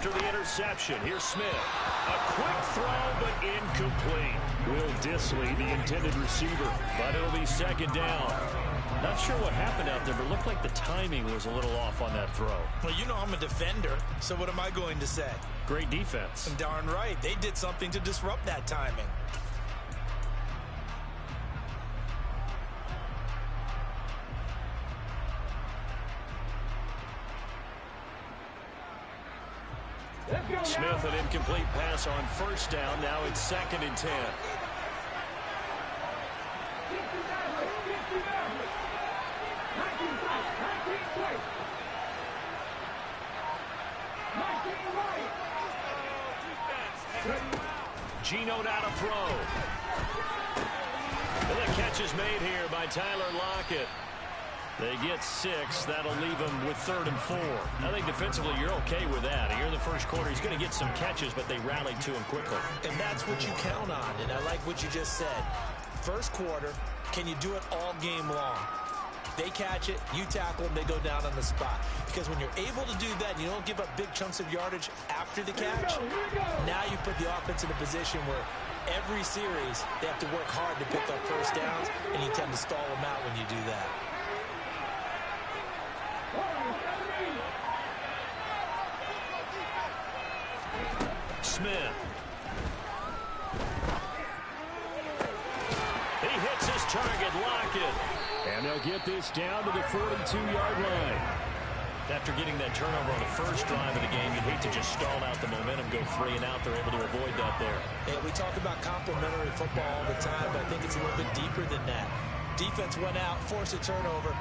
after the interception. Here's Smith. A quick throw, but incomplete. Will Dissly, the intended receiver, but it'll be second down. Not sure what happened out there, but it looked like the timing was a little off on that throw. Well, you know I'm a defender, so what am I going to say? Great defense. Darn right. They did something to disrupt that timing. Smith, an incomplete pass on first down. Now it's 2nd and 10. Geno now to throw. And the catch is made here by Tyler Lockett. They get 6. That'll leave him with 3rd and 4. I think defensively you're okay with that. Here in the first quarter, he's going to get some catches, but they rallied to him quickly. And that's what you count on, and I like what you just said. First quarter, can you do it all game long? They catch it, you tackle them, they go down on the spot. Because when you're able to do that and you don't give up big chunks of yardage after the catch, now you put the offense in a position where every series they have to work hard to pick up first downs, and you tend to stall them out when you do that. Smith. He hits his target, Lockett. And they'll get this down to the 42-yard line. After getting that turnover on the first drive of the game, you'd hate to just stall out the momentum, go 3 and out. They're able to avoid that there. Yeah, we talk about complementary football all the time, but I think it's a little bit deeper than that. Defense went out, forced a turnover,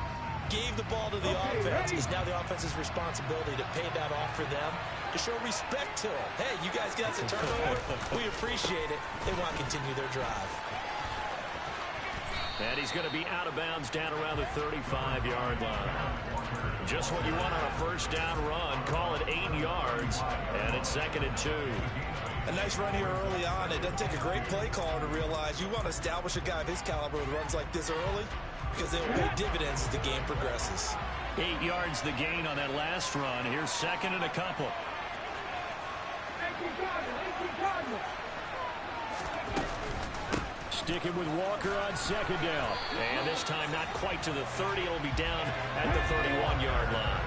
gave the ball to the offense. It's now the offense's responsibility to pay that off for them, to show respect to them. Hey, you guys got the turnover. We appreciate it. They want to continue their drive. And he's going to be out of bounds down around the 35-yard line. Just what you want on a first down run. Call it 8 yards, and it's 2nd and 2. A nice run here early on. It doesn't take a great play caller to realize you want to establish a guy of his caliber with runs like this early, because they will pay dividends as the game progresses. 8 yards the gain on that last run. Here's 2nd and a couple. Sticking with Walker on 2nd down. And this time not quite to the 30. It'll be down at the 31-yard line.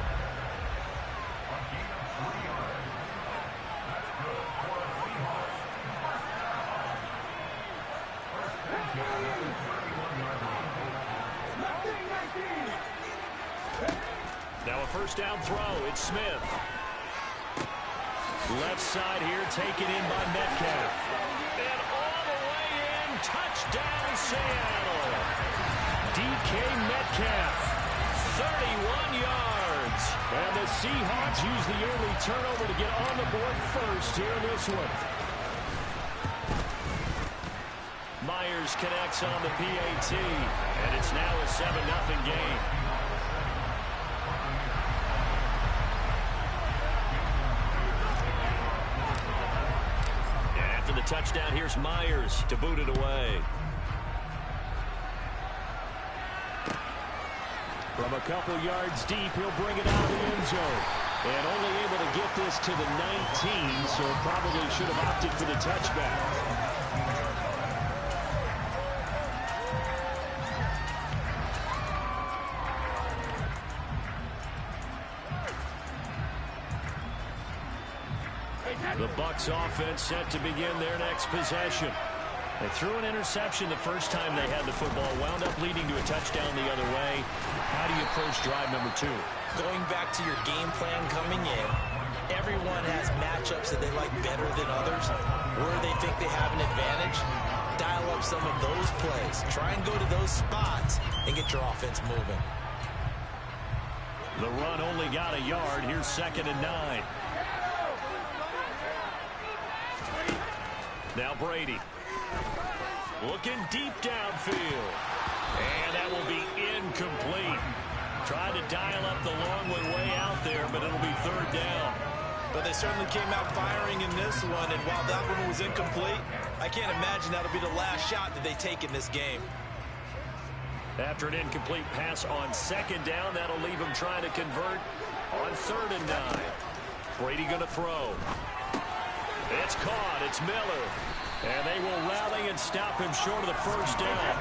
Now a first down throw. It's Smith. Left side here taken in by Metcalf. And all the way in. Touchdown Seattle. DK Metcalf. 31 yards. And the Seahawks use the early turnover to get on the board first here in this one. Myers connects on the PAT. And it's now a 7-0 game. After the touchdown, here's Myers to boot it away. From a couple yards deep, he'll bring it out of the end zone. And only able to get this to the 19, so probably should have opted for the touchback. The Bucs offense set to begin their next possession. They threw an interception the first time they had the football, wound up leading to a touchdown the other way. How do you approach drive number 2? Going back to your game plan coming in, everyone has matchups that they like better than others. Where they think they have an advantage, dial up some of those plays. Try and go to those spots and get your offense moving. The run only got a yard. Here's 2nd and 9. Now Brady. Looking deep downfield. And that will be incomplete. Tried to dial up the long way out there, but it'll be 3rd down. But they certainly came out firing in this one, and while that one was incomplete, I can't imagine that'll be the last shot that they take in this game. After an incomplete pass on 2nd down, that'll leave them trying to convert on 3rd and 9. Brady going to throw. It's caught. It's Miller. And they will rally and stop him short of the first down.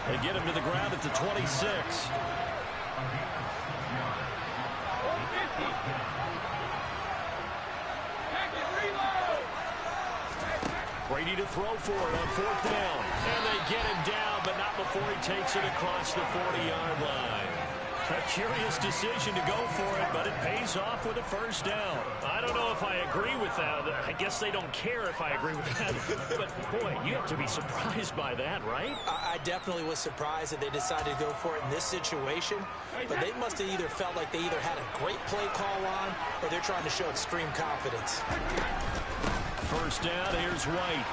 They get him to the ground at the 26. Brady to throw for it on 4th down. And they get him down, but not before he takes it across the 40-yard line. A curious decision to go for it, but it pays off with a first down. I don't know if I agree with that. I guess they don't care if I agree with that. But, boy, you have to be surprised by that, right? I definitely was surprised that they decided to go for it in this situation. But they must have either felt like they either had a great play call on or they're trying to show extreme confidence. First down, here's White.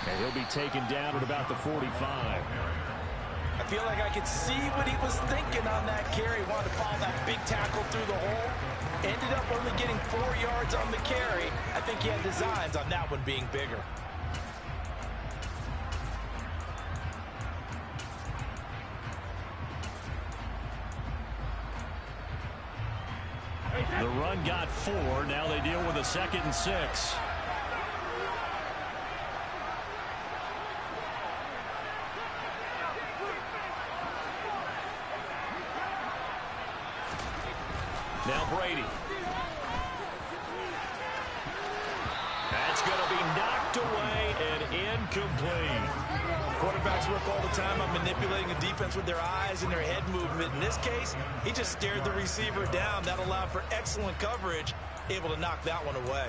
And he'll be taken down at about the 45. I feel like I could see what he was thinking on that carry. Wanted to follow that big tackle through the hole. Ended up only getting 4 yards on the carry. I think he had designs on that one being bigger. The run got 4. Now they deal with a 2nd and 6. Now Brady. That's going to be knocked away and incomplete. Quarterbacks work all the time on manipulating a defense with their eyes and their head movement. In this case, he just stared the receiver down. That allowed for excellent coverage, able to knock that one away.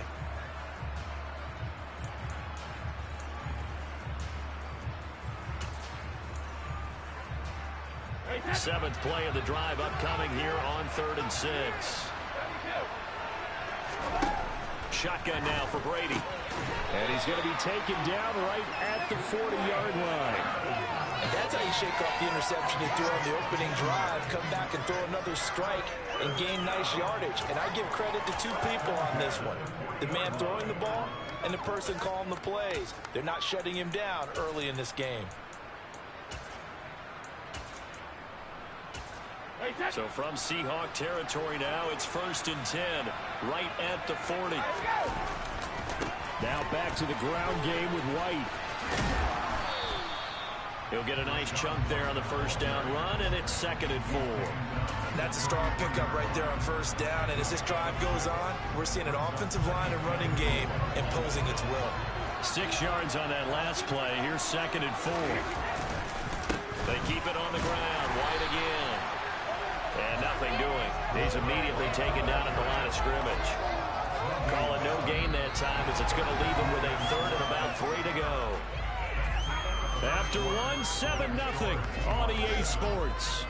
Seventh play of the drive upcoming here on 3rd and 6. Shotgun now for Brady. And he's going to be taken down right at the 40-yard line. And that's how you shake off the interception you threw on the opening drive, come back and throw another strike and gain nice yardage. And I give credit to 2 people on this one. The man throwing the ball and the person calling the plays. They're not shutting him down early in this game. So from Seahawk territory now, it's 1st and 10, right at the 40. Now back to the ground game with White. He'll get a nice chunk there on the first down run, and it's 2nd and 4. That's a strong pickup right there on first down, and as this drive goes on, we're seeing an offensive line and running game imposing its will. 6 yards on that last play. Here's 2nd and 4. They keep it on the ground. White again. And nothing doing. He's immediately taken down at the line of scrimmage. Calling no gain that time as it's going to leave him with a 3rd and about 3 to go. After 1, 7-0 on EA Sports.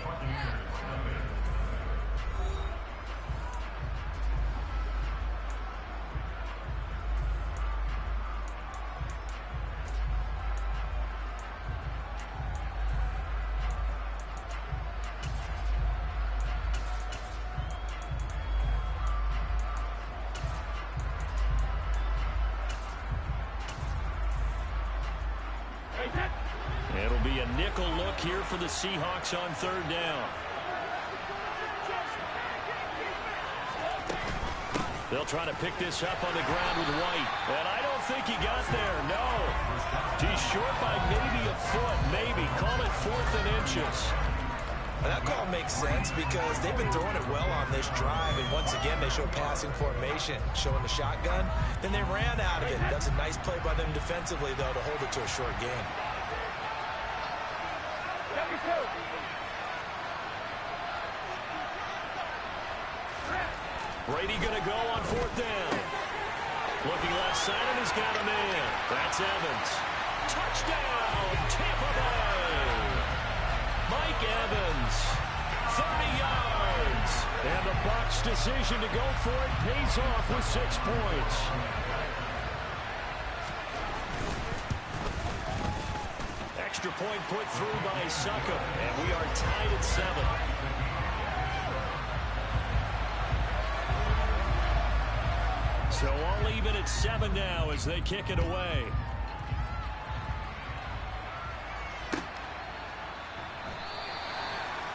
It'll be a nickel look here for the Seahawks on 3rd down. They'll try to pick this up on the ground with White. And I don't think he got there, no. He's short by maybe a foot, maybe. Call it 4th and inches. And that call makes sense because they've been throwing it well on this drive. And once again, they show passing formation, showing the shotgun. Then they ran out of it. That's a nice play by them defensively, though, to hold it to a short game. Brady going to go on 4th down. Looking left side, and he's got a man. That's Evans. Touchdown, Tampa Bay. Mike Evans, 30 yards. And the Bucs' decision to go for it pays off with 6 points. Extra point put through by Succop, and we are tied at 7. So all even at 7 now as they kick it away.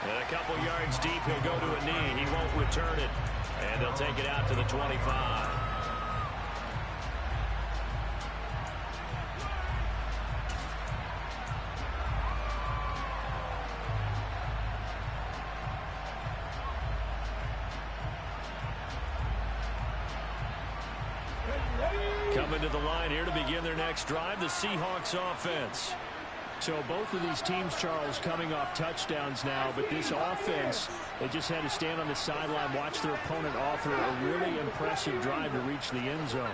And a couple yards deep, he'll go to a knee. He won't return it. And they'll take it out to the 25. Coming to the line here to begin their next drive, the Seahawks offense. So both of these teams, Charles, coming off touchdowns now, but this offense, they just had to stand on the sideline, watch their opponent author a really impressive drive to reach the end zone.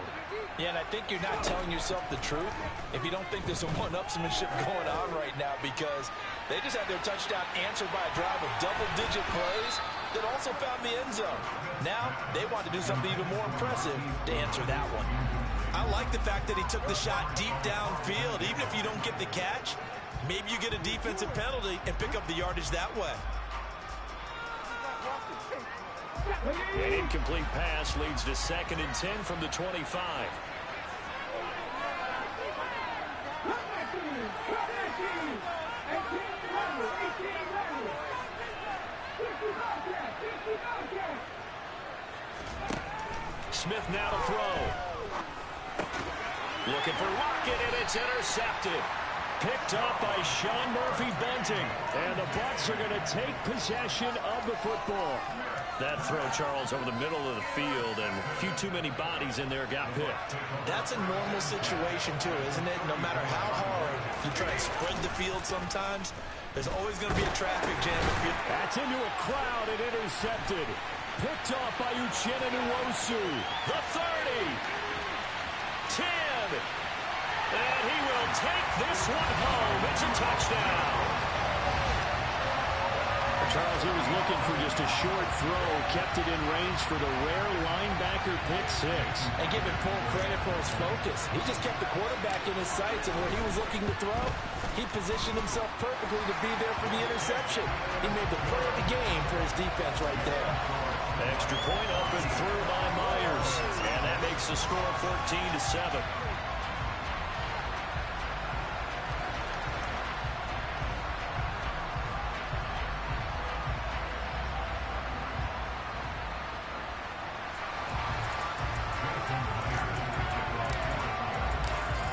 Yeah, and I think you're not telling yourself the truth if you don't think there's some one-upsmanship going on right now, because they just had their touchdown answered by a drive of double-digit plays that also found the end zone. Now they want to do something even more impressive to answer that one. I like the fact that he took the shot deep downfield. Even if you don't get the catch, maybe you get a defensive penalty and pick up the yardage that way. An incomplete pass leads to 2nd and 10 from the 25. Smith now to throw. Looking for Lockett, and it's intercepted. Picked up by Sean Murphy-Bunting. And the Bucs are going to take possession of the football. That throw, Charles, over the middle of the field, and a few too many bodies in there got picked. That's a normal situation, too, isn't it? No matter how hard you try to spread the field sometimes, there's always going to be a traffic jam. That's into a crowd and intercepted. Picked off by Uchenna Nwosu. The 30. 10. And he will take this one home. It's a touchdown. Charles, he was looking for just a short throw, kept it in range for the rare linebacker pick six. And give him full credit for his focus. He just kept the quarterback in his sights, and where he was looking to throw, he positioned himself perfectly to be there for the interception. He made the play of the game for his defense right there. Extra point up and through by Myers. And that makes the score 14-7.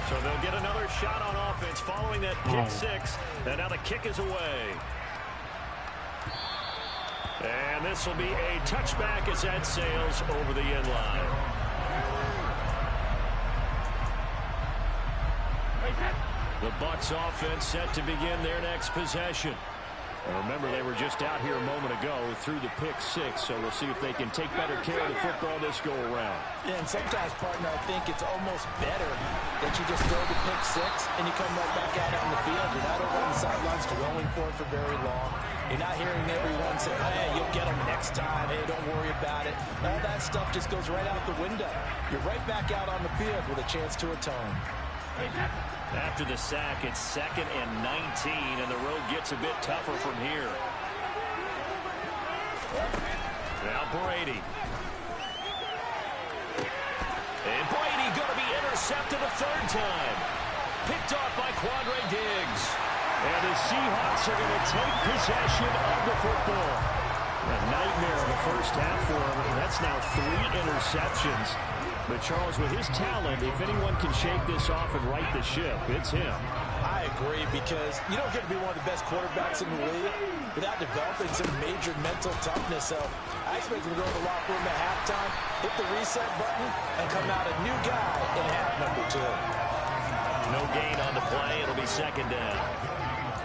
So they'll get another shot on offense following that pick six. And now the kick is away. And this will be a touchback as that sails over the end line. The Bucs offense set to begin their next possession. And remember, they were just out here a moment ago through the pick six, so we'll see if they can take better care of the football this go around. Yeah, and sometimes, partner, I think it's almost better that you just throw the pick six and you come right back out on the field. You're not over on the sidelines dwelling for it for very long. You're not hearing everyone say, hey, you'll get them next time. Hey, don't worry about it. All that stuff just goes right out the window. You're right back out on the field with a chance to atone. After the sack, it's 2nd and 19, and the road gets a bit tougher from here. Now Brady. And Brady going to be intercepted a 3rd time. Picked off by Quandre Diggs. And the Seahawks are going to take possession of the football. A nightmare in the first half for him. That's now 3 interceptions. But Charles, with his talent, if anyone can shake this off and right the ship, it's him. I agree, because you don't get to be one of the best quarterbacks in the league without developing some major mental toughness. So I expect him to go to the locker room at halftime, hit the reset button, and come out a new guy in half number 2. No gain on the play. It'll be 2nd down.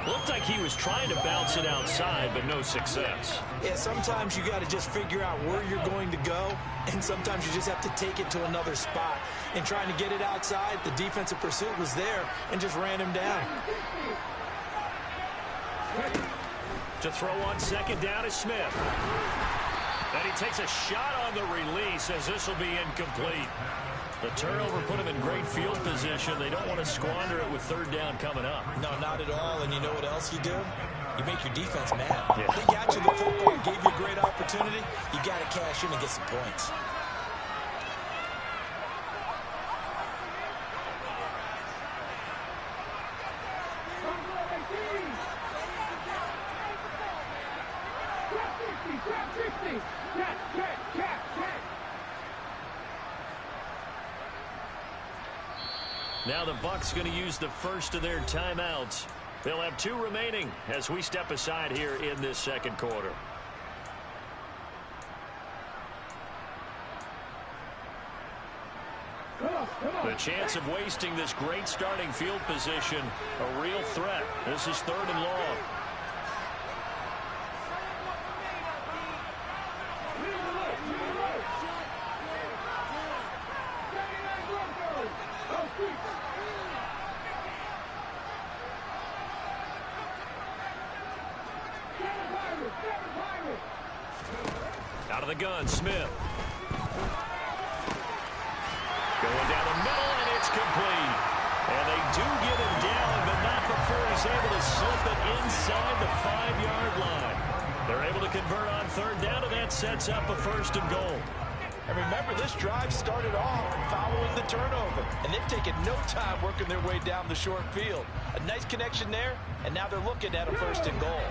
Looked like he was trying to bounce it outside, but no success. Yeah, sometimes you got to just figure out where you're going to go, and sometimes you just have to take it to another spot. And trying to get it outside, the defensive pursuit was there and just ran him down. To throw on 2nd down is Smith. And he takes a shot on the release, as this will be incomplete. The turnover put him in great field position. They don't want to squander it with 3rd down coming up. No, not at all. And you know what else you do? You make your defense mad. Yeah. They got you the football, gave you a great opportunity. You got to cash in and get some points. Now the Bucks going to use the first of their timeouts. They'll have 2 remaining as we step aside here in this second quarter. The chance of wasting this great starting field position, a real threat. This is 3rd and long. Out of the gun, Smith. Going down the middle, and it's complete. And they do get him down, but not before he's able to slip it inside the 5-yard line. They're able to convert on 3rd down, and that sets up a 1st and goal. And remember, this drive started off following the turnover, and they've taken no time working their way down the short field. A nice connection there, and now they're looking at a 1st and goal.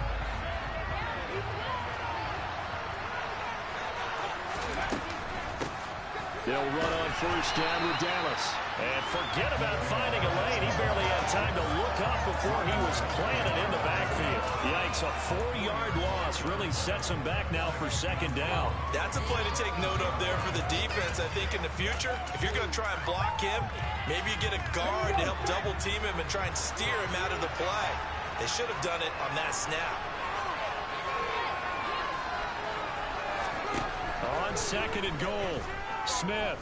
They'll run on 1st down with Dallas. And forget about finding a lane. He barely had time to look up before he was planted in the backfield. Yikes, a 4-yard loss really sets him back now for 2nd down. That's a play to take note of there for the defense, I think, in the future. If you're going to try and block him, maybe you get a guard to help double team him and try and steer him out of the play. They should have done it on that snap. On 2nd and goal, Smith.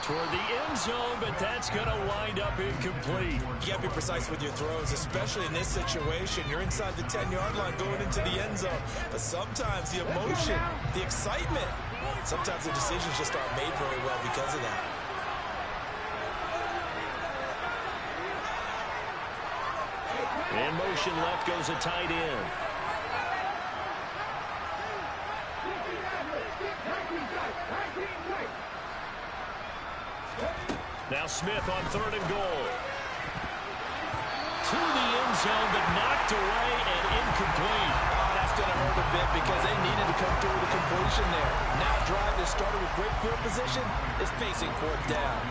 Toward the end zone, but that's going to wind up incomplete. You got to be precise with your throws, especially in this situation. You're inside the 10-yard line going into the end zone. But sometimes the emotion, the excitement, sometimes the decisions just aren't made very well because of that. In motion left goes a tight end. Now Smith on 3rd and goal. To the end zone, but knocked away and incomplete. Oh, that's going to hurt a bit because they needed to come through with a completion there. Now a drive that started with great field position is facing 4th down.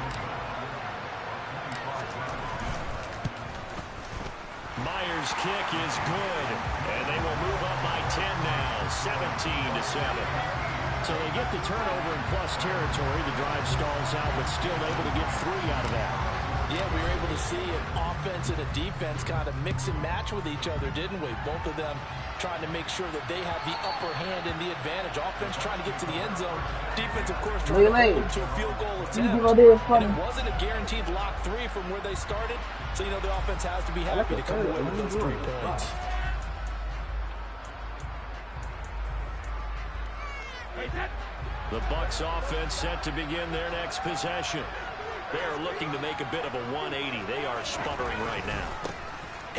Myers' kick is good, and they will move up by 10 now, 17-7. So they get the turnover in plus territory. The drive stalls out, but still able to get 3 out of that. Yeah, we were able to see an offense and a defense kind of mix and match with each other, didn't we? Both of them trying to make sure that they have the upper hand and the advantage. Offense trying to get to the end zone. Defense, of course, trying to hold them to a field goal attempt. And it wasn't a guaranteed lock 3 from where they started. So, you know, the offense has to be happy to come away with those 3 points. The Bucks offense set to begin their next possession. They're looking to make a bit of a 180. They are sputtering right now.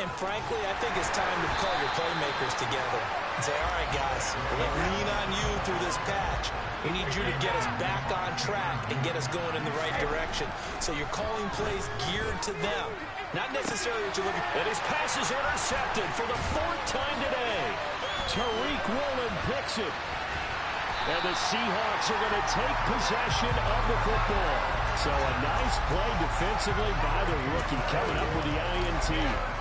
And frankly, I think it's time to call your playmakers together and say, all right, guys, we're going to lean on you through this patch. We need you to get us back on track and get us going in the right direction. So you're calling plays geared to them. Not necessarily what you're looking for. And his pass is intercepted for the 4th time today. Tariq Woolen picks it. And the Seahawks are going to take possession of the football. So a nice play defensively by the rookie coming up with the INT.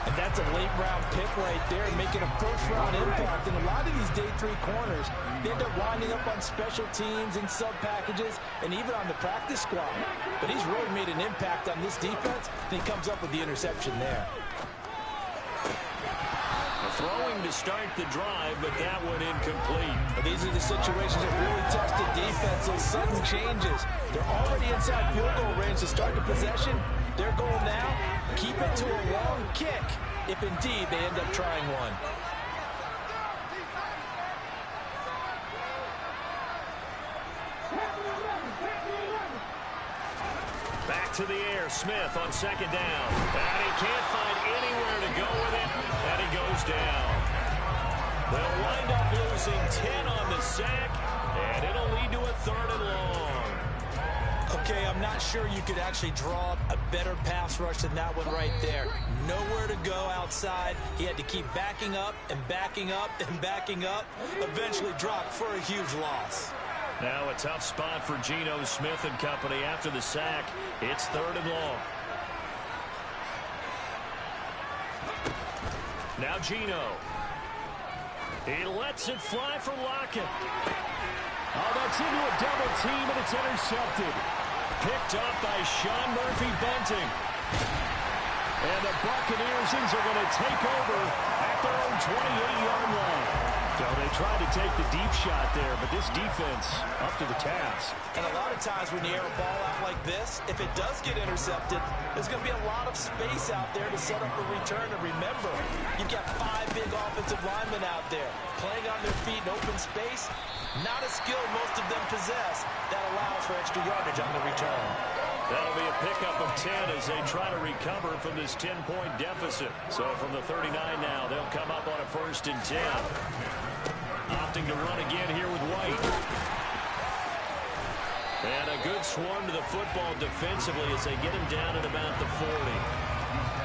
And that's a late-round pick right there, making a first-round impact. And a lot of these day 3 corners, they end up winding up on special teams and sub-packages and even on the practice squad. But he's really made an impact on this defense, and he comes up with the interception there. Throwing to start the drive, but that one incomplete. These are the situations that really test the defense. Those sudden changes. They're already inside field goal range to start the possession. Their goal now, keep it to a long kick, if indeed they end up trying one. Back to the air, Smith on 2nd down. And he can't find anywhere to go with it, and he goes down. They'll wind up losing 10 on the sack, and it'll lead to a 3rd and long. Okay, I'm not sure you could actually draw a better pass rush than that one right there. Nowhere to go outside. He had to keep backing up and backing up and backing up. Eventually dropped for a huge loss. Now a tough spot for Geno Smith and company after the sack. It's 3rd and long. Now Geno. He lets it fly for Lockett. Oh, that's into a double team, and it's intercepted. Picked up by Sean Murphy-Bunting. And the Buccaneers are going to take over at their own 28-yard line. So they tried to take the deep shot there, but this defense up to the task. And a lot of times when you air a ball out like this, if it does get intercepted, there's going to be a lot of space out there to set up a return. And remember, you've got 5 big offensive linemen out there playing on their feet in open space. Not a skill most of them possess that allows for extra yardage on the return. That'll be a pickup of 10 as they try to recover from this 10-point deficit. So from the 39 now, they'll come up on a 1st and 10. Opting to run again here with White. And a good swarm to the football defensively as they get him down at about the 40.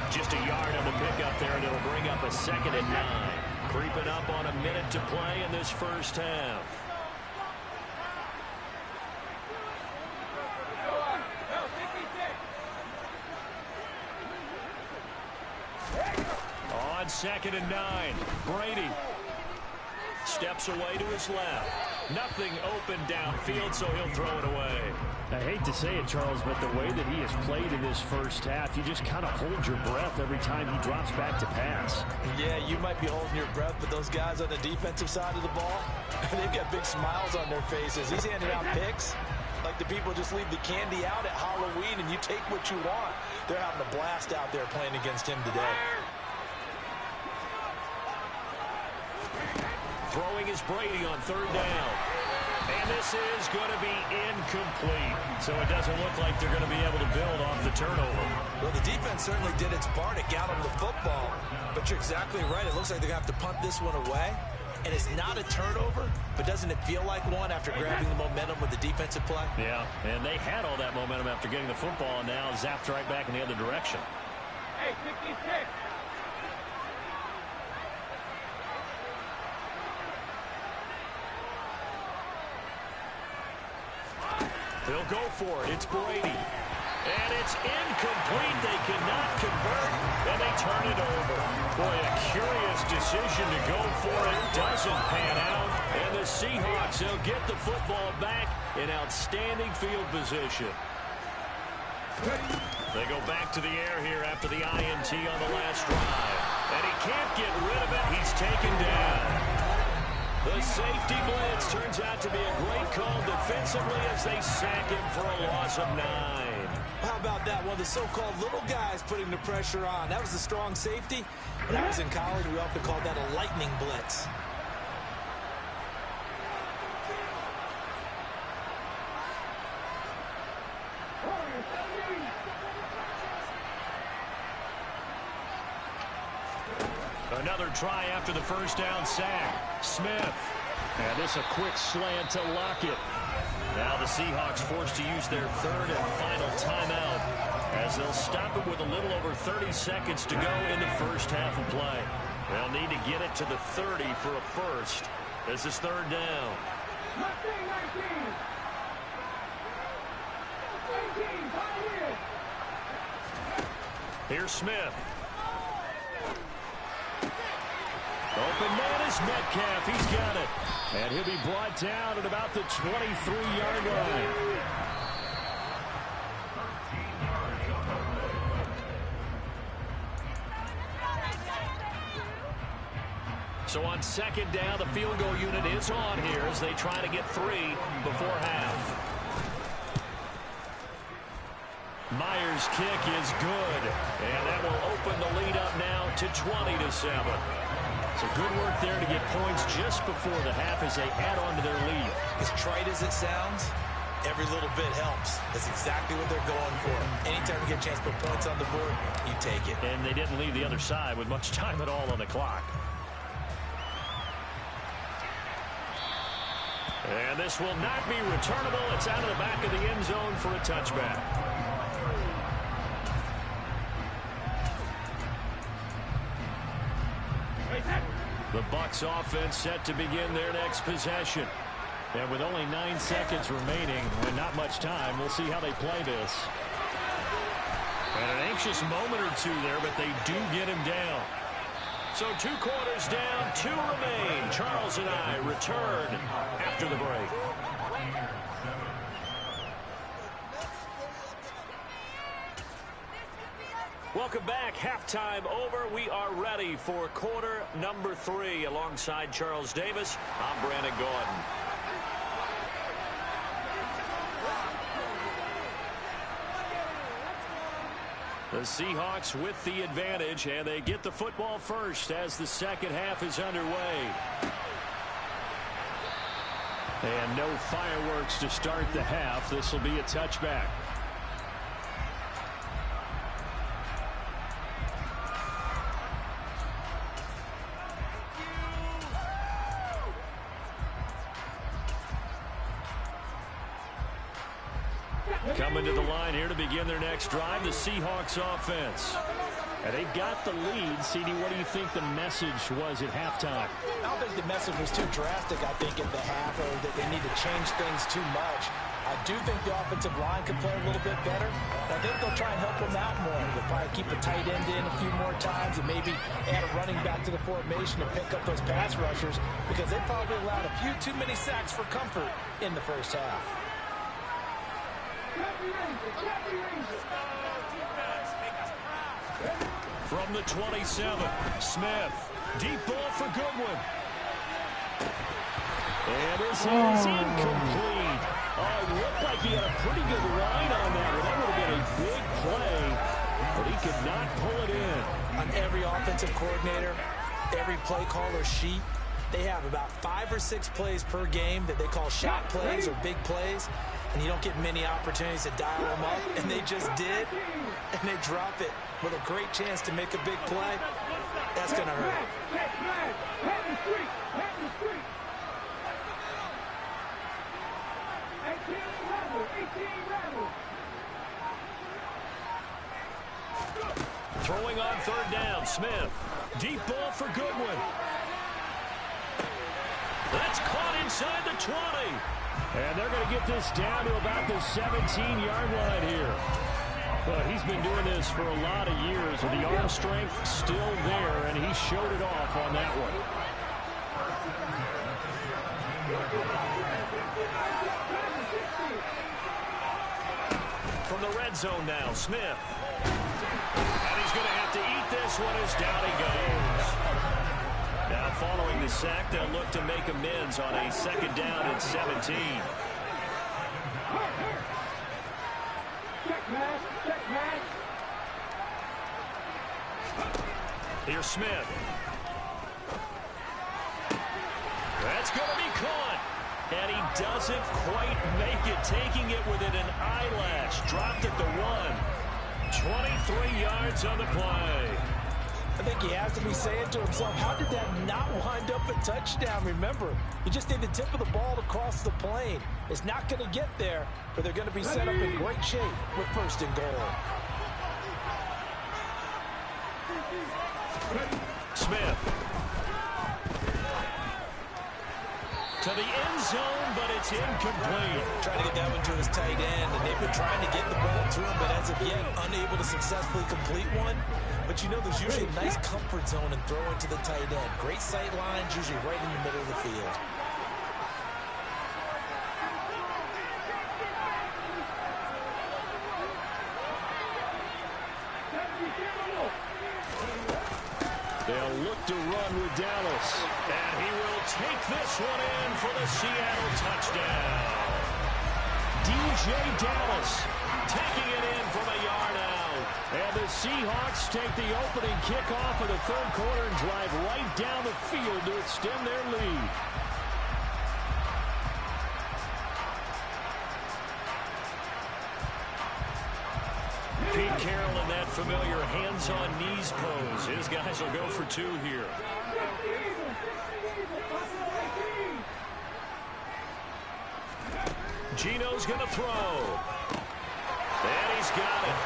Just a yard on the pickup there, and it'll bring up a 2nd and 9. Creeping up on a minute to play in this first half. On 2nd and 9, Brady steps away to his left. Nothing open downfield, so he'll throw it away. I hate to say it, Charles, but the way that he has played in this first half, you just kind of hold your breath every time he drops back to pass. Yeah, you might be holding your breath, but those guys on the defensive side of the ball, they've got big smiles on their faces. He's handing out picks like the people just leave the candy out at Halloween and you take what you want. They're having a blast out there playing against him today. Throwing is Brady on 3rd down. And this is going to be incomplete. So it doesn't look like they're going to be able to build off the turnover. Well, the defense certainly did its part to get them the football. But you're exactly right. It looks like they're going to have to punt this one away. And it's not a turnover, but doesn't it feel like one after grabbing the momentum with the defensive play? Yeah, and they had all that momentum after getting the football, and now zapped right back in the other direction. Hey, 56. They'll go for it. It's Brady. And it's incomplete. They cannot convert, and they turn it over. Boy, a curious decision to go for it. Doesn't pan out. And the Seahawks, they'll get the football back in outstanding field position. They go back to the air here after the INT on the last drive. And he can't get rid of it. He's taken down. The safety blitz turns out to be a great call defensively as they sack him for a loss of 9. How about that? One of the so-called little guys putting the pressure on. That was the strong safety. When I was in college, we often called that a lightning blitz. Another try after the first down sack. Smith. And this a quick slant to Lockett. Now the Seahawks forced to use their 3rd and final timeout as they'll stop it with a little over 30 seconds to go in the first half of play. They'll need to get it to the 30 for a first. This is 3rd down. 19. Here's Smith. Open man is Metcalf. He's got it. And he'll be brought down at about the 23-yard line. So on 2nd down, the field goal unit is on here as they try to get 3 before half. Myers' kick is good. And that will open the lead up now to 20-7. So good work there to get points just before the half as they add on to their lead. As trite as it sounds, every little bit helps. That's exactly what they're going for. Anytime you get a chance to put points on the board, you take it. And they didn't leave the other side with much time at all on the clock. And this will not be returnable. It's out of the back of the end zone for a touchback. The Bucs offense set to begin their next possession. And with only 9 seconds remaining and not much time, we'll see how they play this. And an anxious moment or two there, but they do get him down. So 2 quarters down, 2 remain. Charles and I return after the break. Welcome back. Halftime over. We are ready for quarter number 3. Alongside Charles Davis, I'm Brandon Gaudin. The Seahawks with the advantage, and they get the football first as the second half is underway. And no fireworks to start the half. This will be a touchback. Coming to the line here to begin their next drive, the Seahawks offense. And they've got the lead. CD, what do you think the message was at halftime? I don't think the message was too drastic, I think, at the half, or that they need to change things too much. I do think the offensive line can play a little bit better. I think they'll try and help them out more. They'll probably keep a tight end in a few more times and maybe add a running back to the formation to pick up those pass rushers, because they probably allowed a few too many sacks for comfort in the first half. From the 27, Smith. Deep ball for Goodwin. And this is incomplete. Oh, it looked like he had a pretty good line on that one. That would have been a big play, but he could not pull it in. On every offensive coordinator, every play caller sheet, they have about 5 or 6 plays per game that they call shot plays or big plays, and you don't get many opportunities to dial them up, and they just did, and they drop it with a great chance to make a big play. That's going to hurt. Throwing on third down, Smith. Deep ball for Goodwin. That's caught inside the 20. And they're going to get this down to about the 17-yard line here. But he's been doing this for a lot of years, with the arm strength still there, and he showed it off on that one. From the red zone now, Smith. And he's going to have to eat this one as down he goes. Now following the sack, they'll look to make amends on a second down and 17. Here's Smith. That's going to be caught. And he doesn't quite make it, taking it within an eyelash. Dropped at the 1. 23 yards on the play. I think he has to be saying to himself, how did that not wind up a touchdown? Remember, you just need the tip of the ball to cross the plane. It's not going to get there, but they're going to be set up in great shape with first and goal. Smith. To the end zone, but it's incomplete. Trying to get that one to his tight end, and they've been trying to get the ball to him, but as of yet, unable to successfully complete one. But you know, there's usually a nice comfort zone in throwing to the tight end. Great sight lines, usually right in the middle of the field. They'll look to run with Dallas. And he will take this one in for the Seattle touchdown. DJ Dallas taking it in from a yard out. And the Seahawks take the opening kickoff of the third quarter and drive right down the field to extend their lead. Pete Carroll in that familiar hands-on-knees pose. His guys will go for 2 here. Gino's going to throw. And he's got it.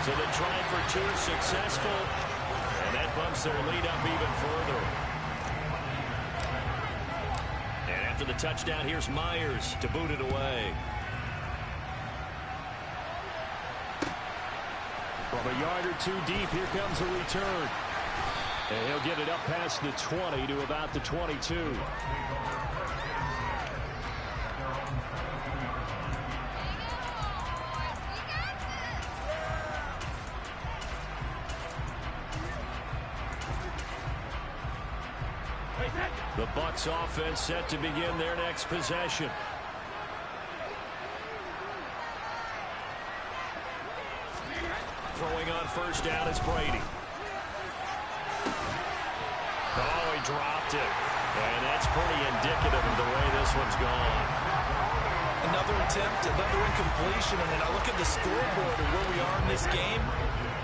So the try for 2 successful. And that bumps their lead up even further. And at after the touchdown, here's Myers to boot it away. From a yard or two deep, here comes a return. And he'll get it up past the 20 to about the 22. The Bucs offense set to begin their next possession. Throwing on first down is Brady. Oh, he dropped it. And that's pretty indicative of the way this one's gone. Another attempt, another incompletion, and when I look at the scoreboard and where we are in this game,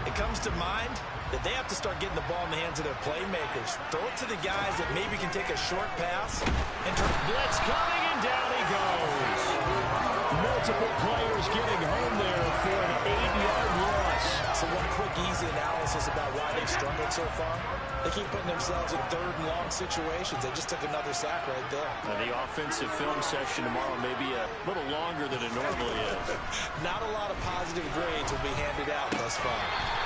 it comes to mind that they have to start getting the ball in the hands of their playmakers. Throw it to the guys that maybe can take a short pass. And blitz coming, and down he goes. Multiple players getting home there for an 8-yard loss. So one quick, easy analysis about why they've struggled so far. They keep putting themselves in third and long situations. They just took another sack right there. The offensive film session tomorrow may be a little longer than it normally is. Not a lot of positive grades will be handed out thus far.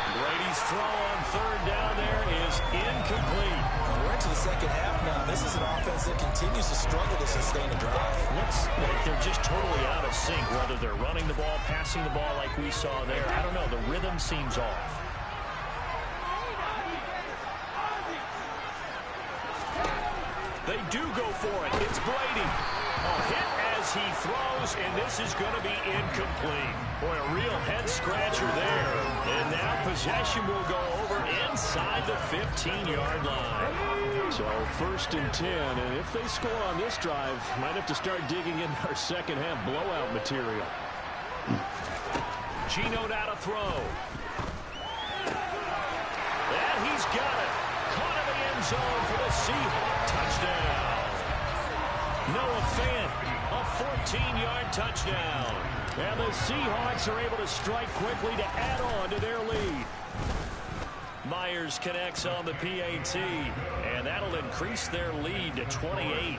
Brady's throw on third down there is incomplete. We're into the second half now. This is an offense that continues to struggle to sustain a drive. Looks like they're just totally out of sync, whether they're running the ball, passing the ball like we saw there. I don't know. The rhythm seems off. They do go for it. It's Brady. A hit as he throws, and this is going to be incomplete. Boy, a real head-scratcher there. And now possession will go over inside the 15-yard line. So first and 10, and if they score on this drive, might have to start digging in our second-half blowout material. Geno now to throw. And he's got it. Caught in the end zone for the Seahawks. Touchdown. Noah Fant, a 14-yard touchdown. And the Seahawks are able to strike quickly to add on to their lead. Myers connects on the PAT, and that'll increase their lead to 28.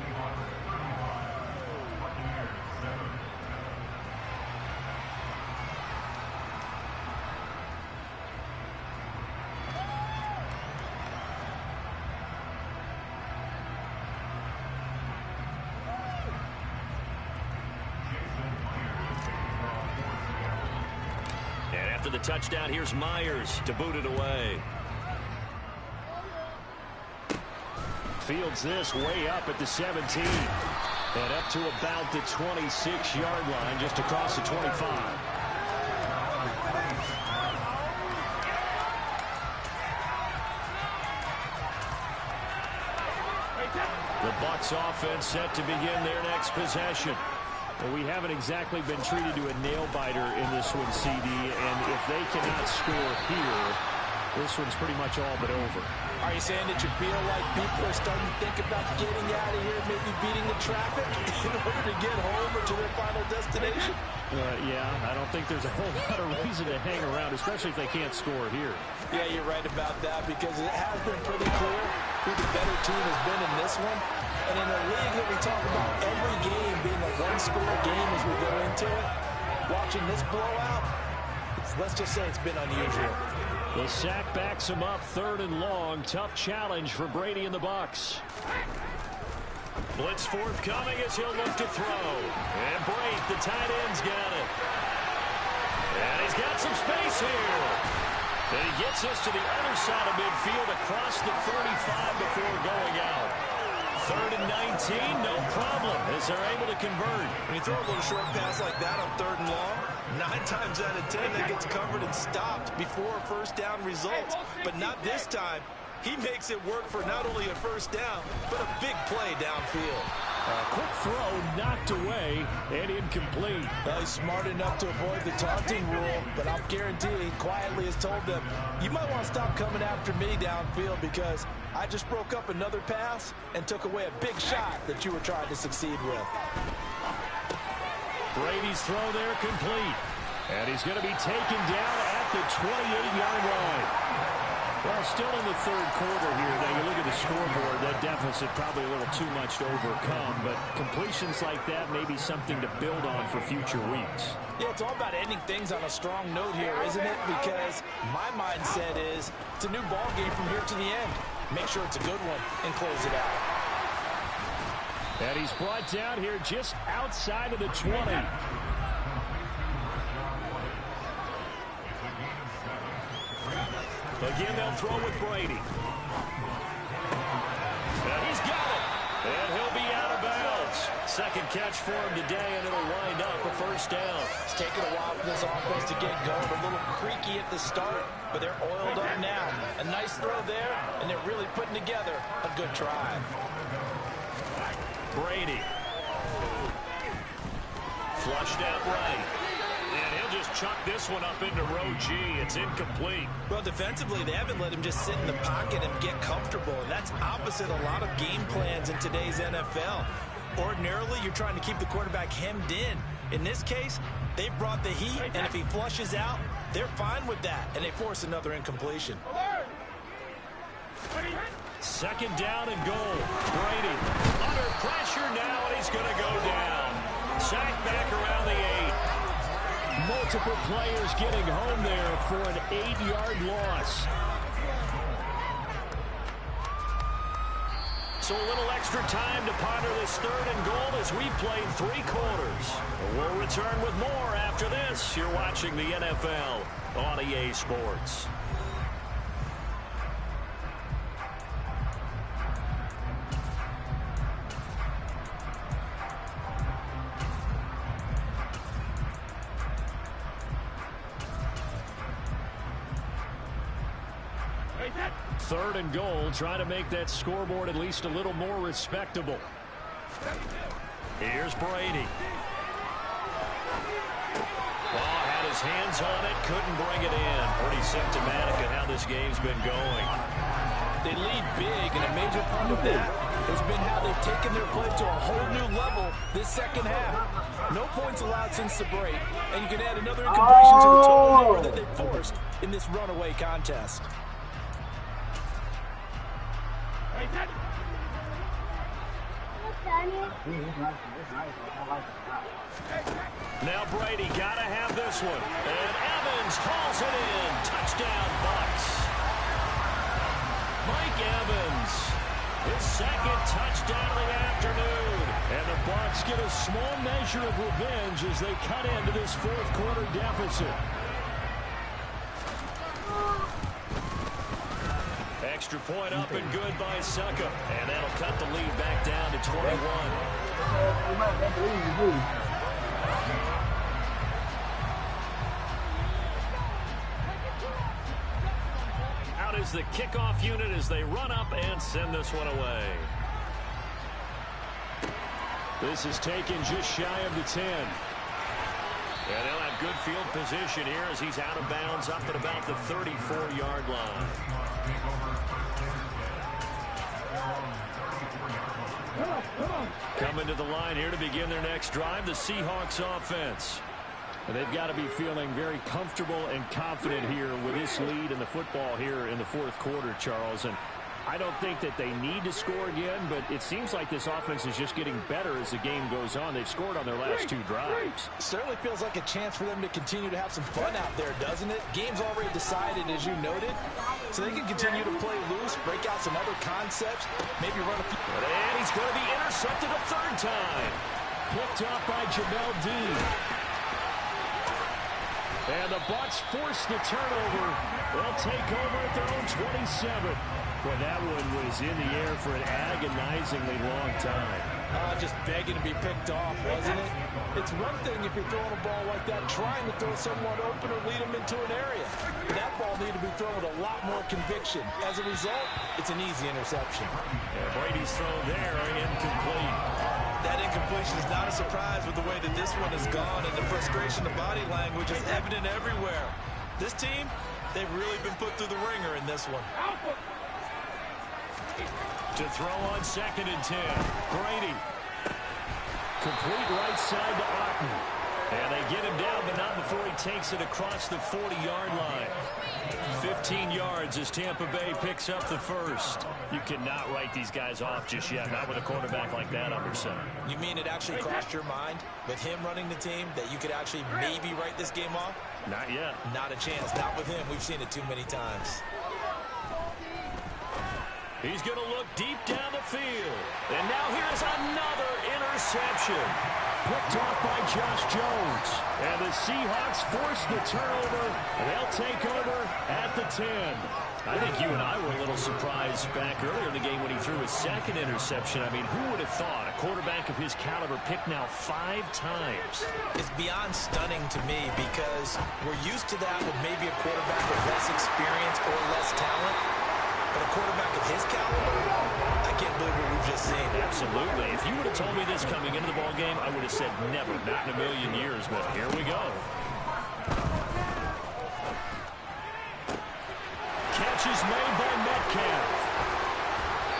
After the touchdown, here's Myers to boot it away. Fields this way up at the 17. And up to about the 26-yard line, just across the 25. The Bucs offense set to begin their next possession. Well, we haven't exactly been treated to a nail-biter in this one, CD, and if they cannot score here, this one's pretty much all but over. Are you saying that you feel like people are starting to think about getting out of here, maybe beating the traffic in order to get home or to their final destination? Yeah, I don't think there's a whole lot of reason to hang around, especially if they can't score here. Yeah, you're right about that, because it has been pretty clear who the better team has been in this one. And in a league that we talk about every game being a one-score game as we go into it, watching this blowout, let's just say it's been unusual. The sack backs him up, third and long. Tough challenge for Brady and the Bucs. Blitz forthcoming as he'll look to throw. And Brady, the tight end's got it. And he's got some space here. And he gets us to the other side of midfield across the 35 before going out. Third and 19, no problem, as they're able to convert. When you throw a little short pass like that on third and long, 9 times out of 10 that gets covered and stopped before a first down results. But not this time. He makes it work for not only a first down, but a big play downfield. A quick throw knocked away and incomplete. Well, he's smart enough to avoid the taunting rule, but I'll guarantee he quietly has told them, you might want to stop coming after me downfield because I just broke up another pass and took away a big shot that you were trying to succeed with. Brady's throw there complete. And he's going to be taken down at the 28-yard line. Well, still in the third quarter here. Now you look at the scoreboard, that deficit probably a little too much to overcome, but completions like that may be something to build on for future weeks. Yeah, it's all about ending things on a strong note here, isn't it? Because my mindset is it's a new ball game from here to the end. Make sure it's a good one and close it out. And he's brought down here just outside of the 20. Again, they'll throw with Brady. And he's got it. And he'll be out of bounds. Second catch for him today, and it'll wind up a first down. It's taken a while for this offense to get going. A little creaky at the start, but they're oiled up now. A nice throw there, and they're really putting together a good drive. Brady. Flushed out right. And he'll just chuck this one up into row G. It's incomplete. Well, defensively, they haven't let him just sit in the pocket and get comfortable. And that's opposite a lot of game plans in today's NFL. Ordinarily, you're trying to keep the quarterback hemmed in. In this case, they brought the heat, and if he flushes out, they're fine with that, and they force another incompletion. Second down and goal. Brady under pressure now, and he's going to go down. Sacked back around the 8. Multiple players getting home there for an 8-yard loss. So a little extra time to ponder this third and goal as we played 3 quarters. We'll return with more after this. You're watching the NFL on EA Sports. Third and goal, trying to make that scoreboard at least a little more respectable. Here's Brady. Well, had his hands on it, couldn't bring it in. Pretty symptomatic of how this game's been going. They lead big, and a major part of that has been how they've taken their play to a whole new level this second half. No points allowed since the break, and you can add another incompletion to the total number that they forced in this runaway contest. Now Brady got to have this one. And Evans hauls it in. Touchdown, Bucs. Mike Evans, his second touchdown of the afternoon. And the Bucs get a small measure of revenge as they cut into this fourth quarter deficit. Extra point up and good by Succa. And that'll cut the lead back down to 21. Out is the kickoff unit as they run up and send this one away. This is taken just shy of the 10. And they'll have good field position here as he's out of bounds up at about the 34-yard line. Coming to the line here to begin their next drive, the Seahawks offense. And they've got to be feeling very comfortable and confident here with this lead in the football here in the fourth quarter, Charles. And I don't think that they need to score again, but it seems like this offense is just getting better as the game goes on. They've scored on their last 2 drives. Certainly feels like a chance for them to continue to have some fun out there, doesn't it? Game's already decided, as you noted, so they can continue to play loose, break out some other concepts, maybe run a few. And he's going to be intercepted a third time. Picked up by Jamel Dean. And the Bucs force the turnover. They'll take over at their own 27. Well, that one was in the air for an agonizingly long time. Just begging to be picked off, wasn't it? It's one thing if you're throwing a ball like that, trying to throw someone open or lead them into an area. That ball needed to be thrown with a lot more conviction. As a result, it's an easy interception. And Brady's throw there, incomplete. That incompletion is not a surprise with the way that this one has gone, and the frustration, the body language is evident everywhere. This team, they've really been put through the ringer in this one. To throw on 2nd and 10. Brady. Complete right side to Otten. And they get him down, but not before he takes it across the 40-yard line. 15 yards as Tampa Bay picks up the first. You cannot write these guys off just yet, not with a quarterback like that under center. You mean it actually crossed your mind with him running the team that you could actually maybe write this game off? Not yet. Not a chance. Not with him. We've seen it too many times. He's going to look deep down the field. And now here's another interception. Picked off by Josh Jones. And the Seahawks force the turnover. And they'll take over at the 10. I think you and I were a little surprised back earlier in the game when he threw his second interception. I mean, who would have thought a quarterback of his caliber picked now 5 times? It's beyond stunning to me because we're used to that with maybe a quarterback with less experience or less talent. But a quarterback of his caliber, I can't believe what we've just seen. Absolutely. If you would have told me this coming into the ball game, I would have said never, not in a million years. But here we go. Catch is made by Metcalf.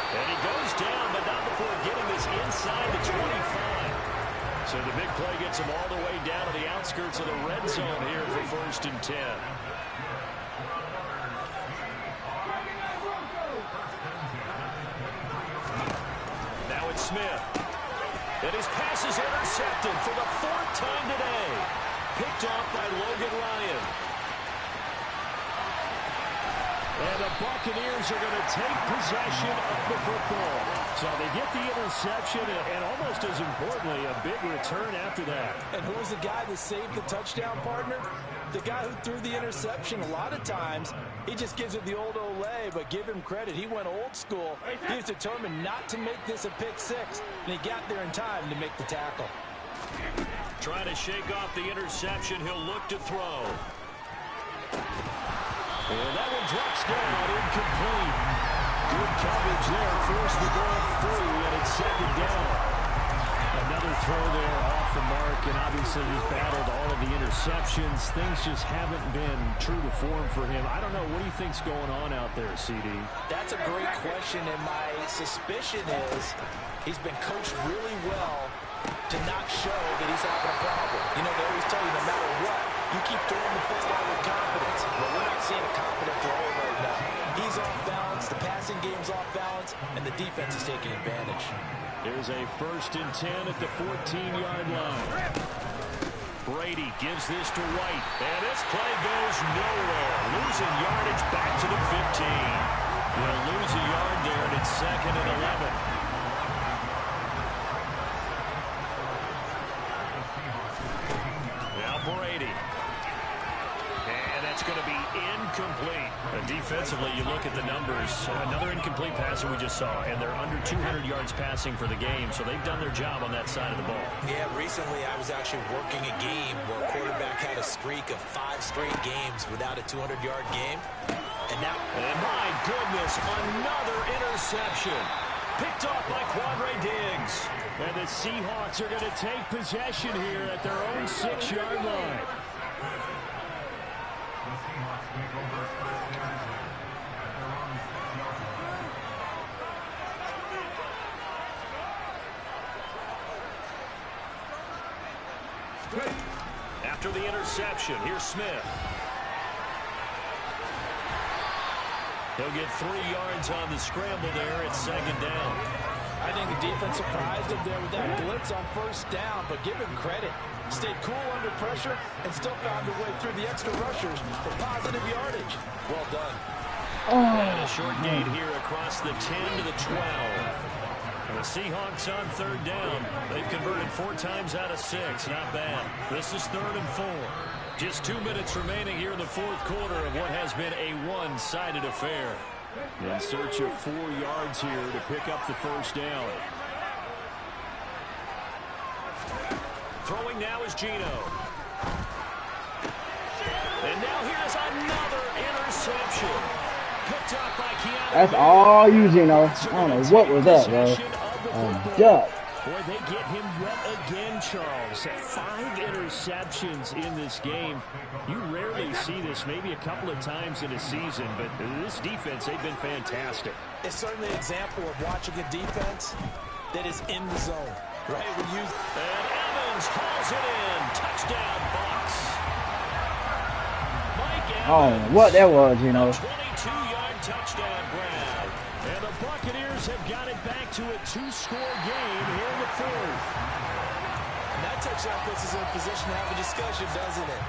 And he goes down, but not before getting this inside the 25. So the big play gets him all the way down to the outskirts of the red zone here for 1st and 10. Smith. And his pass is intercepted for the 4th time today. Picked off by Logan Ryan. And the Buccaneers are going to take possession of the football. So they get the interception and almost as importantly, a big return after that. And who's the guy that saved the touchdown, partner? The guy who threw the interception. A lot of times, he just gives it the old Olay, but give him credit. He went old school. He was determined not to make this a pick 6, and he got there in time to make the tackle. Trying to shake off the interception. He'll look to throw. And that one drops down, incomplete. Good coverage there, forced the ball free, and it's 2nd down. Another throw there off the mark, and obviously he's battled all of the interceptions. Things just haven't been true to form for him. I don't know, what do you think's going on out there, CD? That's a great question, and my suspicion is he's been coached really well to not show that he's having a problem. You know, they always tell you no matter what, you keep throwing the football with confidence. But we're not seeing a confident thrower right now. He's off balance, the passing game's off balance, and the defense is taking advantage. Here's a 1st and 10 at the 14-yard line. Brady gives this to White, and this play goes nowhere. Losing yardage back to the 15. They'll lose a yard there, and it's 2nd and 11. Brady. And that's going to be incomplete. And defensively, you look at the numbers. Another incomplete pass that we just saw, and they're under 200 yards passing for the game, so they've done their job on that side of the ball. Yeah, recently I was actually working a game where a quarterback had a streak of 5 straight games without a 200-yard game. And now... And my goodness, another interception. Picked off by Quandre Diggs. And the Seahawks are going to take possession here at their own 6-yard line. After the interception, here's Smith. He'll get 3 yards on the scramble there. It's 2nd down. I think the defense surprised him there with that blitz on 1st down, but give him credit. Stayed cool under pressure and still found a way through the extra rushers for positive yardage. Well done. And a short gain here across the 10 to the 12. And the Seahawks on 3rd down. They've converted 4 times out of 6. Not bad. This is 3rd and 4. Just 2 minutes remaining here in the 4th quarter of what has been a one-sided affair. In search of 4 yards here to pick up the 1st down. Throwing now is Geno. And now here's another interception. Picked up by Keanu. That's all you, Geno. I don't know what was that, bro. Duck. Boy, they get him yet again, Charles. 5 interceptions in this game. You rarely see this, maybe a couple of times in a season, but this defense, they've been fantastic. It's certainly an example of watching a defense that is in the zone, right? And Evans hauls it in. Touchdown, Bucs. Mike Evans. Oh, what that was, you know. 22-yard touchdown grab. And the Buccaneers have got it back to a 2-score game here in the fourth. And that touchdown puts us in a position to have a discussion, doesn't it?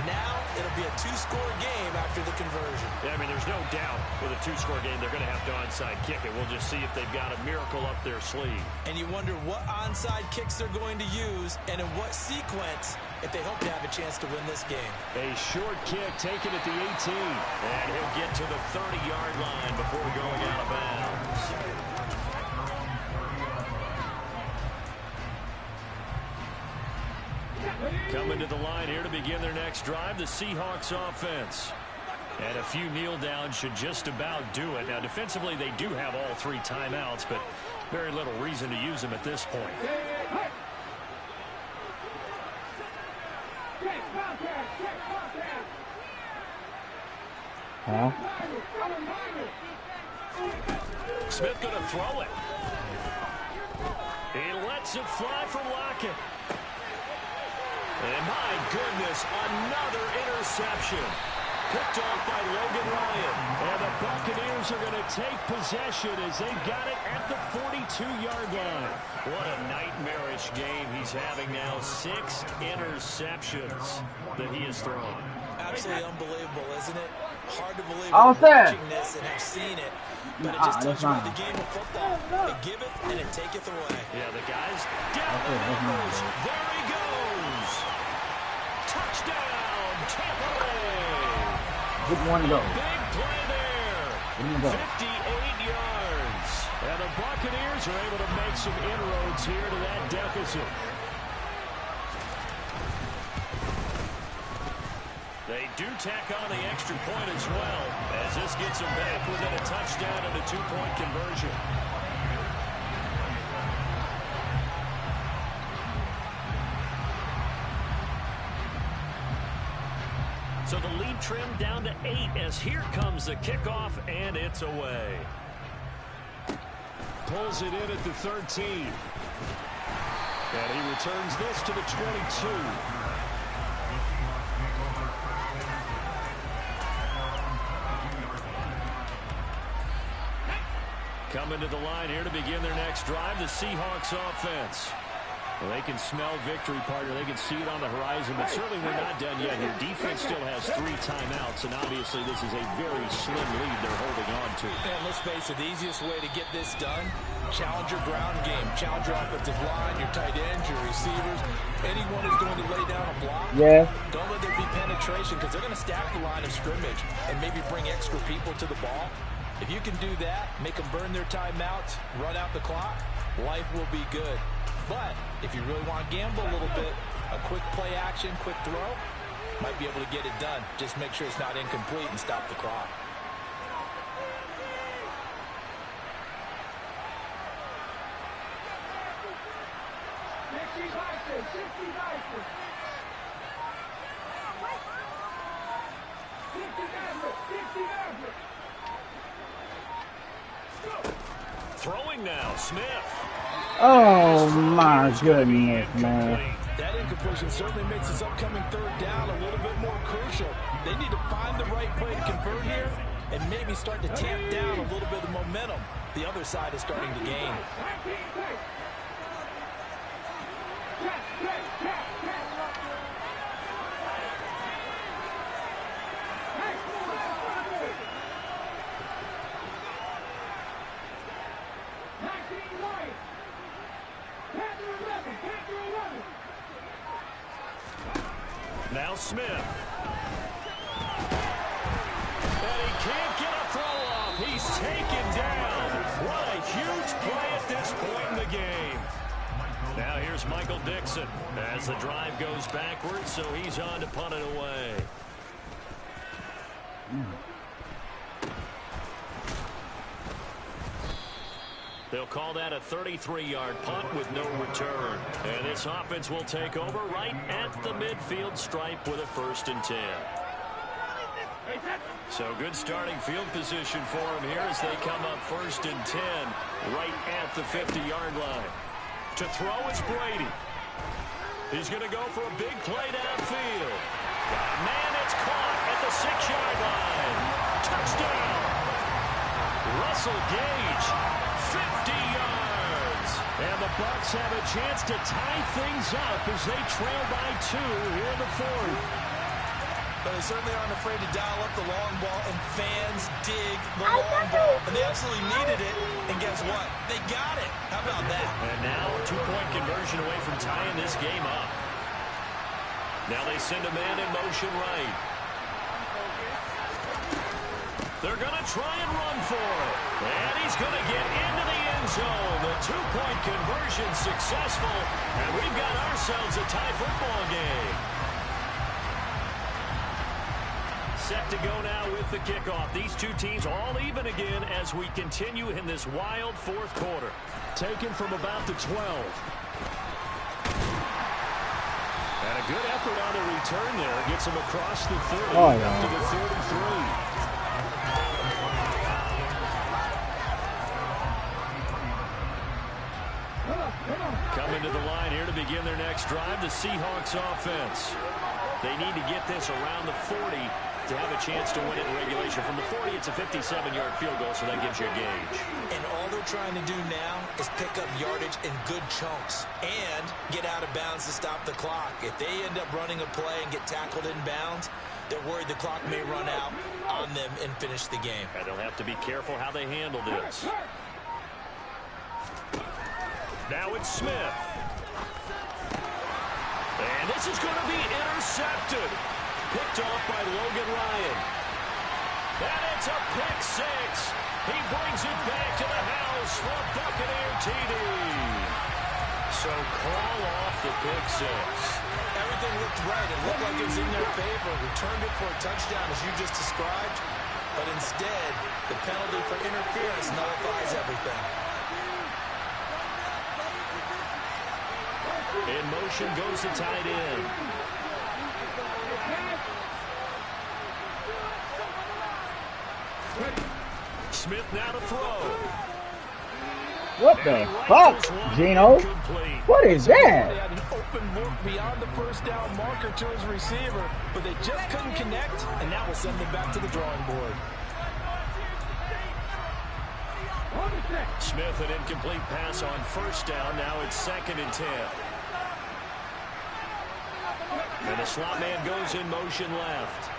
Now it'll be a 2-score game after the conversion. Yeah, I mean, there's no doubt with a 2-score game they're going to have to onside kick it. We'll just see if they've got a miracle up their sleeve. And you wonder what onside kicks they're going to use and in what sequence if they hope to have a chance to win this game. A short kick taken at the 18. And he'll get to the 30-yard line before going out of bounds. Coming to the line here to begin their next drive, the Seahawks offense. And a few kneel downs should just about do it. Now, defensively, they do have all 3 timeouts, but very little reason to use them at this point. Huh? Smith going to throw it. He lets it fly from Lockett. And my goodness, another interception. Picked off by Logan Ryan. And the Buccaneers are going to take possession as they've got it at the 42-yard line. What a nightmarish game he's having now. 6 interceptions that he has thrown. Absolutely unbelievable, isn't it? Hard to believe Oh, we're fair. watching this and have seen it. But it just tells you about the game of football. It giveth and it taketh away. Yeah, the guys down the numbers. There he goes. Touchdown, Tampa Bay. Good one to go. Big play there. Good one to go. 58 yards. And the Buccaneers are able to make some inroads here to that deficit. They do tack on the extra point as well, as this gets them back within a touchdown and a 2-point conversion. So the lead trimmed down to 8 as here comes the kickoff, and it's away. Pulls it in at the 13. And he returns this to the 22. Coming to the line here to begin their next drive, the Seahawks offense. Well, they can smell victory, partner. They can see it on the horizon, but certainly we're not done yet here. Defense still has 3 timeouts, and obviously this is a very slim lead they're holding on to. And let's face it, the easiest way to get this done, challenge your ground game, challenge your offensive line, your tight ends, your receivers, anyone who's going to lay down a block. Yeah. Don't let there be penetration because they're going to stack the line of scrimmage and maybe bring extra people to the ball. If you can do that, make them burn their timeouts, run out the clock, life will be good. But if you really want to gamble a little bit, a quick play action, quick throw, might be able to get it done. Just make sure it's not incomplete and stop the clock. Throwing now, Smith. Oh, my goodness, man. That incompletion certainly makes this upcoming 3rd down a little bit more crucial. They need to find the right play to convert here and maybe start to tamp down a little bit of momentum the other side is starting to gain. Now Smith. And he can't get a throw off. He's taken down. What a huge play at this point in the game. Now here's Michael Dixon as the drive goes backwards, so he's on to punt it away. They'll call that a 33-yard punt with no return. And this offense will take over right at the midfield stripe with a 1st and 10. So good starting field position for them here as they come up 1st and 10 right at the 50-yard line. To throw is Brady. He's going to go for a big play downfield. Man, it's caught at the 6-yard line. Touchdown. Russell Gage, 50 yards. And the Bucs have a chance to tie things up as they trail by 2 here in the 4th. But they certainly aren't afraid to dial up the long ball, and fans dig the long ball. And they absolutely needed it, and guess what? They got it. How about that? And now a 2-point conversion away from tying this game up. Now they send a man in motion right. They're going to try and run for it. And he's going to get into the end zone. The 2-point conversion successful. And we've got ourselves a tie football game. Set to go now with the kickoff. These two teams all even again as we continue in this wild 4th quarter. Taken from about the 12. And a good effort on the return there. Gets him across the 30 up to the 33. Coming to the line here to begin their next drive, the Seahawks offense. They need to get this around the 40 to have a chance to win it in regulation. From the 40, it's a 57-yard field goal, so that gives you a gauge. And all they're trying to do now is pick up yardage in good chunks and get out of bounds to stop the clock. If they end up running a play and get tackled in bounds, they're worried the clock may run out on them and finish the game. And they'll have to be careful how they handle this. Now it's Smith. And this is going to be intercepted. Picked off by Logan Ryan. And it's a pick 6. He brings it back to the house for a Buccaneer TD. So call off the pick 6. Everything looked right. It looked like it was in their favor. Returned it for a touchdown, as you just described. But instead, the penalty for interference nullifies everything. In motion goes the tight end. Smith now to throw. What the fuck, Gino? What is that? They had an open look beyond the first down marker to his receiver, but they just couldn't connect, and that will send them back to the drawing board. Smith, an incomplete pass on first down. Now it's 2nd and 10. And the slot man goes in motion left.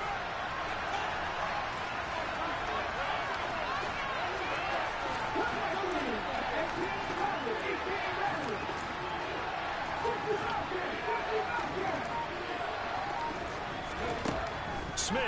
Smith.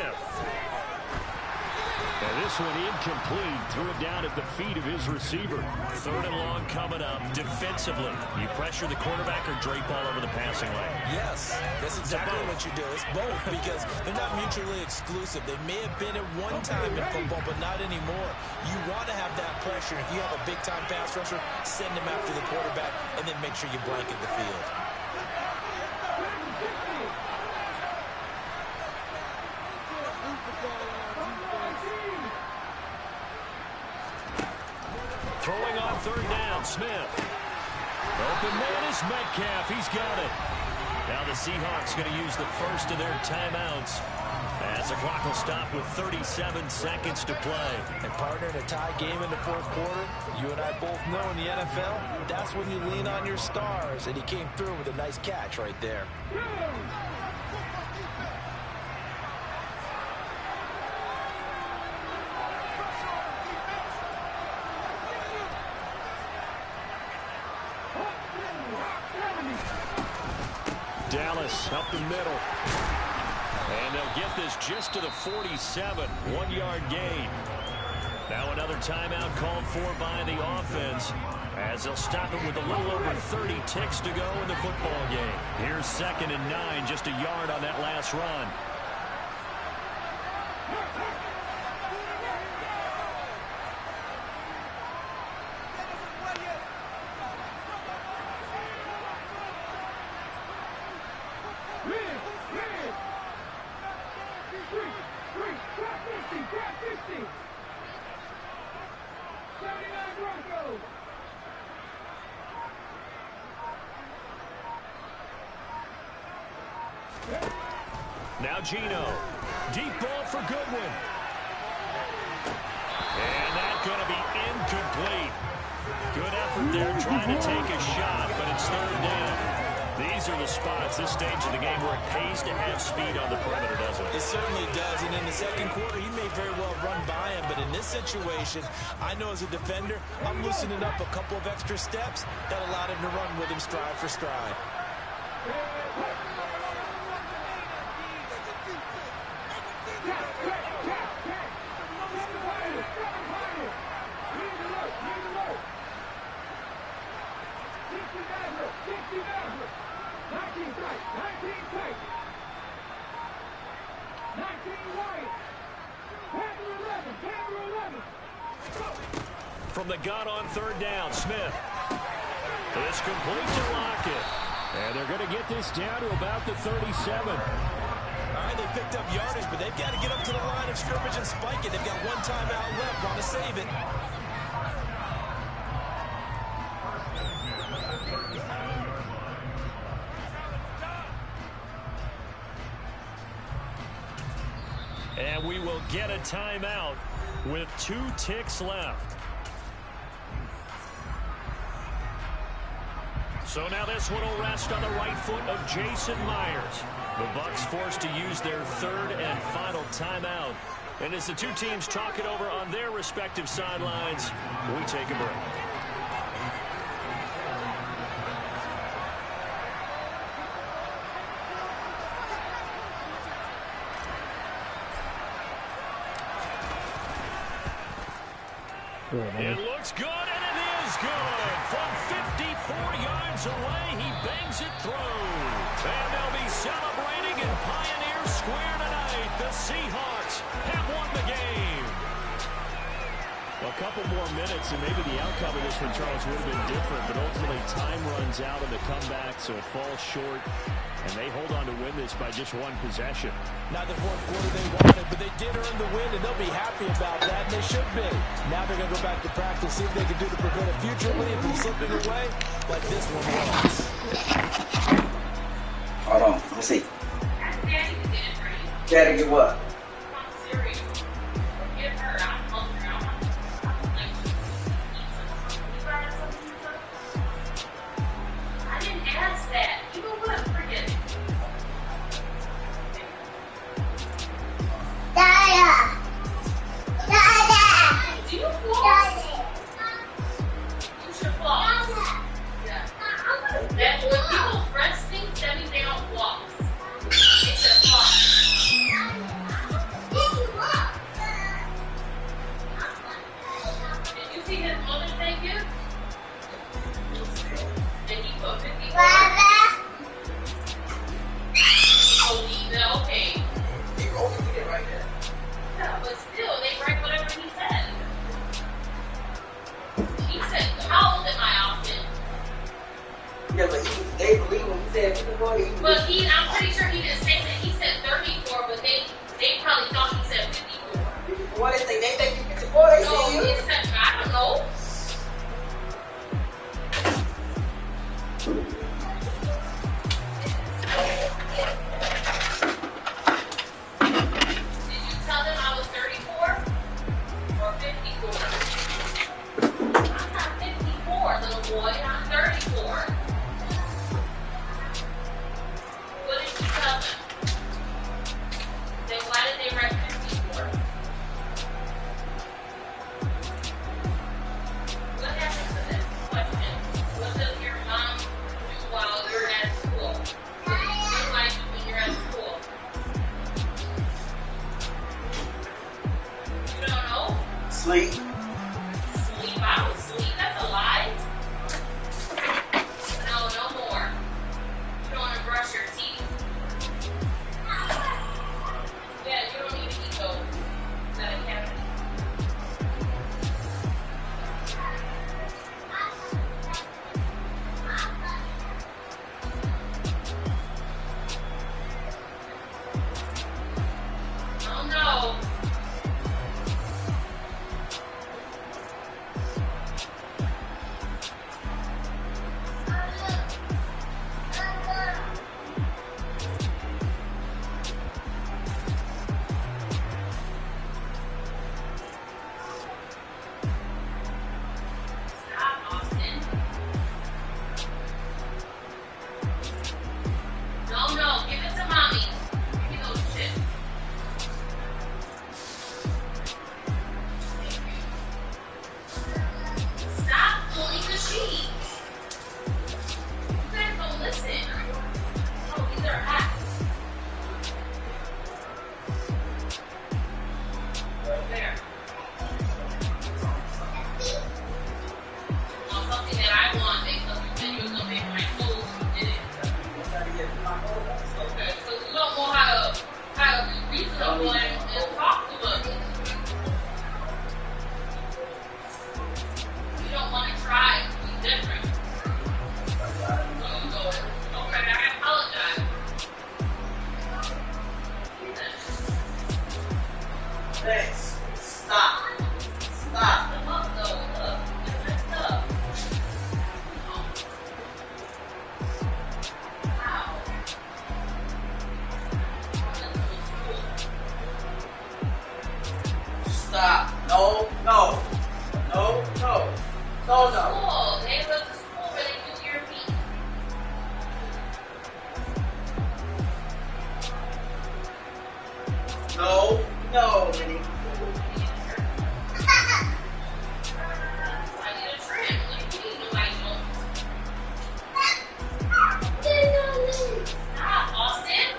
And this one incomplete. Threw it down at the feet of his receiver. 3rd and long coming up. Defensively, you pressure the quarterback or drape all over the passing lane? Yes, that's exactly what you do. It's both because they're not mutually exclusive. They may have been at one time in football, but not anymore. You want to have that pressure. If you have a big-time pass rusher, send him after the quarterback, and then make sure you blanket the field. Throwing on 3rd down, Smith. Open man is Metcalf. He's got it. Now the Seahawks going to use the first of their timeouts as the clock will stop with 37 seconds to play. And partner, in a tie game in the 4th quarter, you and I both know in the NFL, that's when you lean on your stars. And he came through with a nice catch right there. Dallas up the middle. And they'll get this just to the 47. 1-yard gain. Now another timeout called for by the offense as they'll stop it with a little over 30 ticks to go in the football game. Here's 2nd and 9, just a yard on that last run. Now Gino. Deep ball for Goodwin. And that's going to be incomplete. Good effort there trying to take a shot, but it's third down. These are the spots, this stage of the game, where it pays to have speed on the perimeter, doesn't it? It certainly does, and in the second quarter, he may very well run by him, but in this situation, I know as a defender, I'm loosening up a couple of extra steps that allowed him to run with him stride for stride. From the gun on third down, Smith. It's complete to Lockett. And they're going to get this down to about the 37. All right, they picked up yardage, but they've got to get up to the line of scrimmage and spike it. They've got one timeout left. Want to save it. And we will get a timeout with 2 ticks left. So now this one will rest on the right foot of Jason Myers. The Bucs forced to use their third and final timeout. And as the two teams talk it over on their respective sidelines, we take a break. It looks good, and it is good. From 54 yards away, he bangs it through. And they'll be celebrating in Pioneer Square tonight. The Seahawks have won the game. Well, a couple more minutes, and maybe the outcome of this one, Charles, would have been different. But ultimately, time runs out on the comeback, so it falls short. And they hold on to win this by just one possession. Not the fourth quarter they wanted, but they did earn the win, and they'll be happy about that, and they should be. Now they're going to go back to practice, see if they can do to prevent a future lead from slipping away like this one was. Hold on, let's see. Daddy, get what? I didn't ask that. You know what? Forget it. Do you floss? You should floss. Yeah. That when people breast things, that means they don't floss. It's a floss. Did you see his Mother's Day gift? And he put 54. Oh, okay. Yeah, but still, they write whatever he said. He said, how old am I often? Yeah, but they believe when he said 54. But I'm pretty sure he didn't say that. He said 34, but they probably thought he said 54. What is they think you 54? They No, say you. he said, I don't know. Did you tell them I was 34 or 54? I'm not 54, little boy. I'm 34. What did you tell them? Then why did they write 54? No, Minnie. I need a trim. What do you mean? No, I don't. Stop, Austin.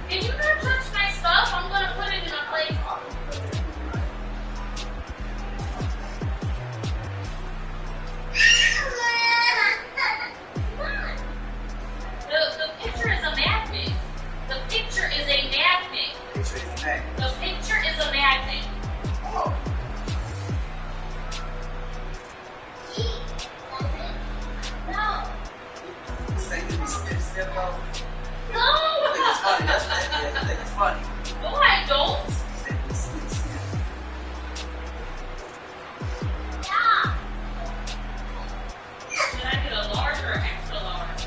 Can you not touch my stuff? I'm gonna put it in a place. The picture is a magnet. The picture is a magnet. The picture is a magnet. No. No, I don't. Should I get a large or extra large?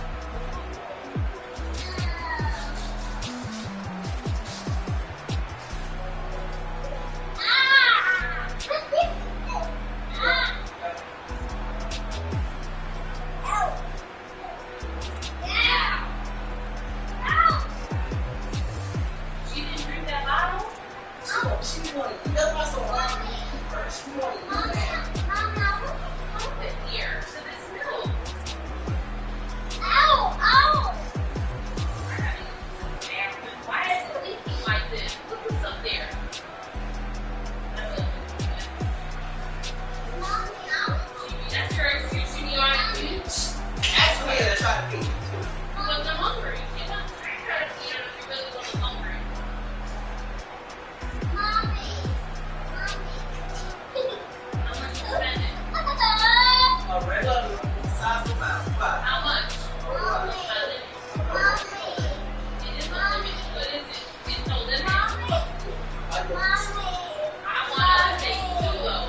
She didn't drink that bottle? Put it here to this milk. Why is it leaking like this? Look what's up there. That's your excuse to be on the beach. But I'm hungry. You know, I try to eat it if you really wasn't hungry. How much you spending? How much? It is unlimited. What is it? It's no limit. I want to take two though.